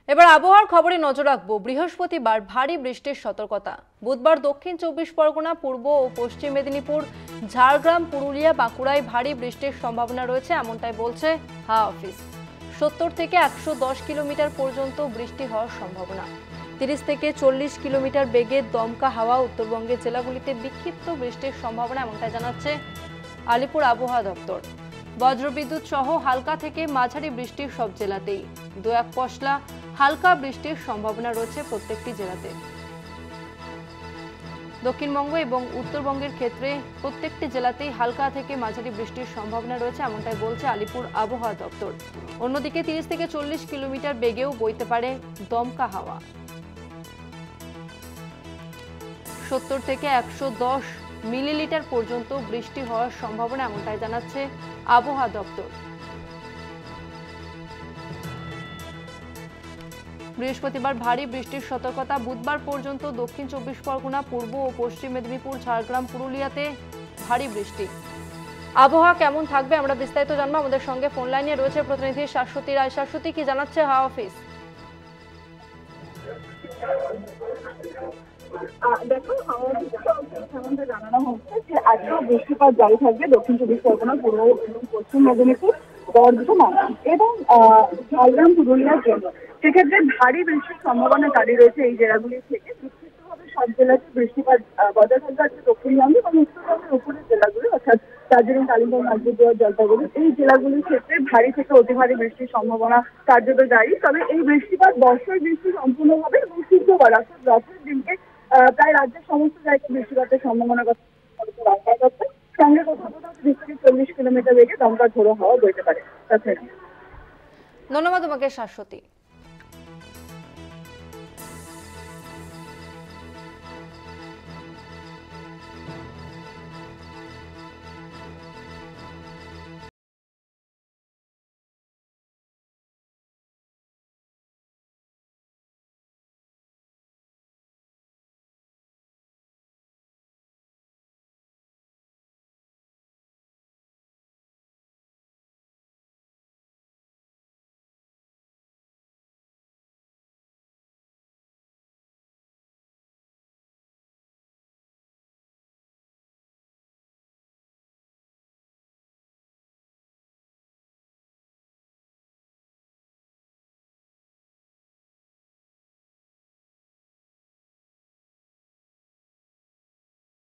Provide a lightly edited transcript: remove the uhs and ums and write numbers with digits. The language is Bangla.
এবার আবহাওয়ার খবরে নজর রাখবো। বৃহস্পতিবার ভারী বৃষ্টির সতর্কতা। বুধবার দক্ষিণ 24 পরগনা, পূর্ব ও পশ্চিম মেদিনীপুর, ঝাড়গ্রাম, পুরুলিয়া, বাঁকুড়ায় ভারী বৃষ্টির সম্ভাবনা রয়েছে, এমনটাই বলছে হাওয়া অফিস। 70 থেকে 110 কিলোমিটার পর্যন্ত বৃষ্টি হওয়ার সম্ভাবনা। 30 থেকে 40 কিলোমিটার বেগে দমকা হাওয়া। উত্তরবঙ্গের জেলাগুলিতে বিক্ষিপ্ত বৃষ্টির সম্ভাবনা, এমনটাই জানাচ্ছে আলিপুর আবহাওয়া দপ্তর। বজ্রবিদ্যুৎ সহ হালকা থেকে মাঝারি বৃষ্টির সব জেলাতেই। দু এক পশলা হালকা বৃষ্টির সম্ভাবনা রয়েছে প্রত্যেকটি জেলাতে। দক্ষিণবঙ্গ এবং উত্তরবঙ্গের ক্ষেত্রে প্রত্যেকটি জেলাতেই হালকা থেকে মাঝারি বৃষ্টির সম্ভাবনা রয়েছে, এমনটাই বলছে আলিপুর আবহাওয়া দপ্তর। অন্যদিকে 30 থেকে 40 কিলোমিটার বেগেও বইতে পারে দমকা হাওয়া। 70 থেকে 110 মিলিলিটার পর্যন্ত বৃষ্টি হওয়ার সম্ভাবনা, এমনটাই জানাচ্ছে আবহাওয়া দপ্তর। বৃহস্পতিবার ভারী বৃষ্টির সতর্কতা। বুধবার পর্যন্ত দক্ষিণ 24 পরগনা, পূর্ব ও পশ্চিম মেদিনীপুর, ঝাড়গ্রাম, পুরুলিয়াতে ভারী বৃষ্টি। আবহাওয়া কেমন থাকবে আমরা বিস্তারিত জানবো। আমাদের সঙ্গে ফোন লাইনে রয়েছে প্রতিনিধি শাশ্বতী রায়। শাশ্বতী, কি জানাচ্ছে হাওয়া অফিস? দেখো, আমাদের জানানো হচ্ছে যে আজকেও বৃষ্টিপাত জারি থাকবে দক্ষিণ 24 পরগনা, পূর্ব এবং পশ্চিম মেদিনীপুর, বর্ধমান এবং ঝাড়গ্রাম, পুরুলিয়ার জন্য। সেক্ষেত্রে ভারী বৃষ্টির সম্ভাবনা জারি রয়েছে এই জেলাগুলি থেকে। বিক্ষিপ্তভাবে সব জেলাতে বৃষ্টিপাত বজায় থাকবে আজকে দক্ষিণবঙ্গে এবং উত্তরবঙ্গের উপরের জেলাগুলি, অর্থাৎ দার্জিলিং, কালিম্পং, আলিপুরদুয়ার, জলপাইগুড়ি, এই জেলাগুলির ক্ষেত্রে ভারী থেকে অতি ভারী বৃষ্টির সম্ভাবনা কার্যত জারি। তবে এই বৃষ্টিপাত বর্ষার বৃষ্টি সম্পূর্ণভাবে এবং শুক্রবার অর্থাৎ রথের দিনকে প্রায় রাজ্যের সমস্ত জায়গায় বৃষ্টিপাতের সম্ভাবনা রাখা যাচ্ছে। সঙ্গে কোথাও কোথাও 30 থেকে 40 কিলোমিটার বেগে দমকা ঝোড়ো হাওয়া বইতে পারে। ধন্যবাদ তোমাকে শাশ্বতী।